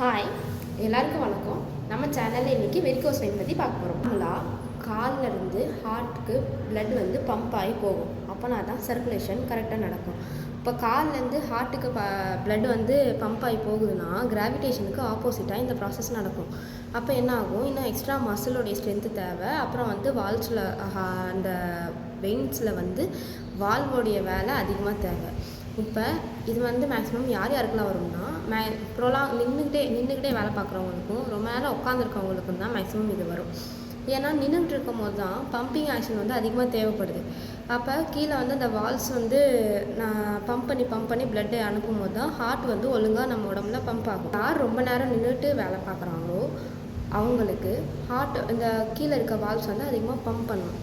Hi, எல்லாருக்கும் வணக்கம். நம்ம சேனலில் இன்றைக்கி வெரிகோஸ் வெயின் பற்றி பார்க்க போகிறோம். நார்மலாக கால்லேருந்து ஹார்ட்டுக்கு பிளட் வந்து பம்ப் ஆகி போகும். அப்போனா தான் சர்க்குலேஷன் கரெக்டாக நடக்கும். இப்போ கால்லேருந்து ஹார்ட்டுக்கு பிளட் வந்து பம்ப் ஆகி போகுதுன்னா கிராவிடேஷனுக்கு ஆப்போசிட்டாக இந்த ப்ராசஸ் நடக்கும். அப்போ என்ன ஆகும், இன்னும் எக்ஸ்ட்ரா மசிலோடைய ஸ்ட்ரென்த்து தேவை. அப்புறம் வந்து வால்ஸில் அந்த வெயின்ஸில் வந்து வால்வோடைய வேலை அதிகமாக தேவை. இப்போ இது வந்து மேக்ஸிமம் யாருக்கெல்லாம் வரும்னா நின்றுக்கிட்டே வேலை பார்க்குறவங்களுக்கும் ரொம்ப நேரம் உட்காந்துருக்கவங்களுக்கும் தான் மேக்ஸிமம் இது வரும். ஏன்னா நின்றுட்டு இருக்கும் போது தான் பம்பிங் ஆக்ஷன் வந்து அதிகமாக தேவைப்படுது. அப்போ கீழே வந்து அந்த வால்ஸ் வந்து பம்ப் பண்ணி பிளட்டை அனுப்பும் போது தான் ஹார்ட் வந்து ஒழுங்காக நம்ம உடம்புல பம்ப் ஆகும். யார் ரொம்ப நேரம் நின்றுட்டு வேலை பார்க்குறாங்களோ அவங்களுக்கு ஹார்ட் இந்த கீழே இருக்க வால்ஸ் வந்து அதிகமாக பம்ப் பண்ணும்.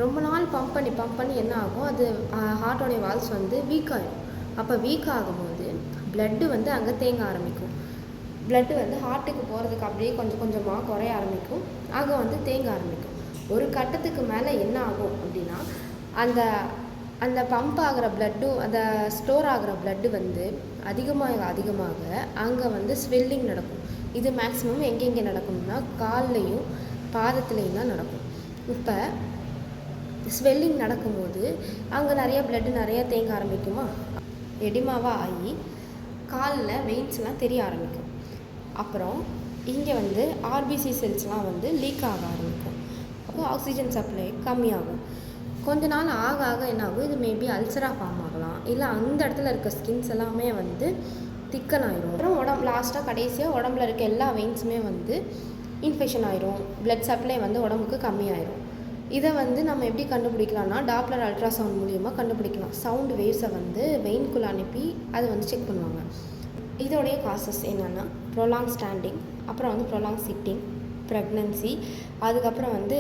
ரொம்ப நாள் பம்ப் பண்ணி என்ன ஆகும், அது ஹார்ட்டோடைய வால்ஸ் வந்து வீக் ஆகிடும். அப்போ வீக் ஆகும்போது பிளட்டு வந்து அங்கே தேங்க ஆரம்பிக்கும். பிளட்டு வந்து ஹார்ட்டுக்கு போகிறதுக்கு அப்படியே கொஞ்சம் கொஞ்சமாக குறைய ஆரம்பிக்கும். அங்கே வந்து தேங்க ஆரம்பிக்கும். ஒரு கட்டத்துக்கு மேலே என்ன ஆகும் அப்படின்னா, அந்த அந்த பம்ப் ஆகிற பிளட்டும் அந்த ஸ்டோர் ஆகிற பிளட்டு வந்து அதிகமாக அங்கே வந்து ஸ்வெல்லிங் நடக்கும். இது மேக்ஸிமம் எங்கெங்கே நடக்கும்னா கால்லையும் பாதத்துலேயும் தான் நடக்கும். இப்போ ஸ்வெல்லிங் நடக்கும்போது அங்கே நிறைய தேங்க ஆரம்பிக்குமா, எடிமாவாக ஆகி காலில் வெயின்ஸ்லாம் தெரிய ஆரம்பிக்கும். அப்புறம் இங்கே வந்து ஆர்பிசி செல்ஸ்லாம் வந்து லீக் ஆக ஆரம்பிக்கும். அப்போ ஆக்சிஜன் சப்ளை கம்மியாகும். கொஞ்ச நாள் ஆக என்ன ஆகும், இது மேபி அல்சராக ஃபார்ம் ஆகலாம். இல்லை அந்த இடத்துல இருக்க ஸ்கின்ஸ் எல்லாமே வந்து திக்கன் ஆயிரும். அப்புறம் கடைசியாக உடம்புல இருக்க எல்லா வெயின்ஸுமே வந்து இன்ஃபெக்ஷன் ஆயிரும். பிளட் சப்ளை வந்து உடம்புக்கு கம்மியாயிரும். இதை வந்து நம்ம எப்படி கண்டுபிடிக்கலாம்னா டாப்ளர் அல்ட்ராசவுண்ட் மூலியமாக கண்டுபிடிக்கலாம். சவுண்டு வேவ்ஸை வந்து வெயின்குள்ளே அனுப்பி அதை வந்து செக் பண்ணுவாங்க. இதோடைய காசஸ் என்னென்னா ப்ரொலாங் ஸ்டாண்டிங், அப்புறம் வந்து ப்ரொலாங் சிட்டிங், ப்ரெக்னன்சி, அதுக்கப்புறம் வந்து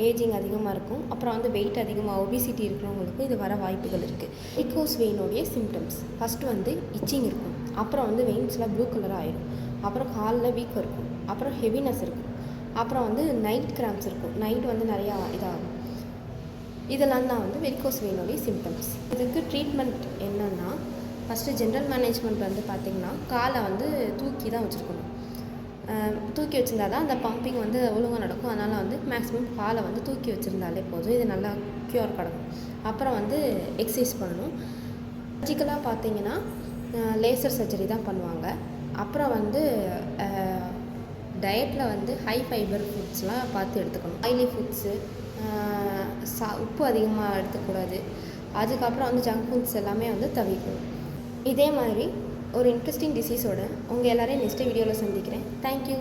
ஏஜிங் அதிகமாக இருக்கும். அப்புறம் வந்து வெயிட் அதிகமாக ஒபிசிட்டி இருக்கிறவங்களுக்கு இது வர வாய்ப்புகள் இருக்குது. வெரிகோஸ் வெயினுடைய சிம்டம்ஸ் ஃபஸ்ட்டு வந்து இச்சிங் இருக்கும். அப்புறம் வந்து வெயின்ஸில் ப்ளூ கலராக ஆயிடும். அப்புறம் காலில் வீக்கம் இருக்கும். அப்புறம் ஹெவினஸ் இருக்கும். அப்புறம் வந்து நைட் கிராம்ஸ் இருக்கும். நைட் வந்து நிறையா இதாகும். இதெல்லாம் தான் வந்து வெரிகோஸ் வெயினுடைய சிம்டம்ஸ். இதுக்கு ட்ரீட்மெண்ட் என்னென்னா, ஃபஸ்ட்டு ஜென்ரல் மேனேஜ்மெண்ட் வந்து பார்த்திங்கன்னா காலை வந்து தூக்கி தான் வச்சுருக்கணும். தூக்கி வச்சுருந்தா தான் அந்த பம்பிங் வந்து ஒழுங்காக நடக்கும். அதனால் வந்து மேக்ஸிமம் காலை வந்து தூக்கி வச்சுருந்தாலே போதும், இது நல்லா க்யூர் கிடக்கும். அப்புறம் வந்து எக்ஸசைஸ் பண்ணணும். சர்ஜிக்கலாக பார்த்திங்கன்னா லேசர் சர்ஜரி தான் பண்ணுவாங்க. அப்புறம் வந்து டயட்டில் வந்து ஹை ஃபைபர் ஃபுட்ஸ்லாம் பார்த்து எடுத்துக்கணும். ஆயிலி ஃபுட்ஸு, உப்பு அதிகமாக எடுத்துக்கூடாது. அதுக்கப்புறம் வந்து ஜங்க் ஃபுட்ஸ் எல்லாமே வந்து தவிர்க்கணும். இதே மாதிரி ஒரு இன்ட்ரெஸ்டிங் டிசீஸோடு உங்கள் எல்லோரையும் நெக்ஸ்ட் வீடியோவில் சந்திக்கிறேன். தேங்க்யூ.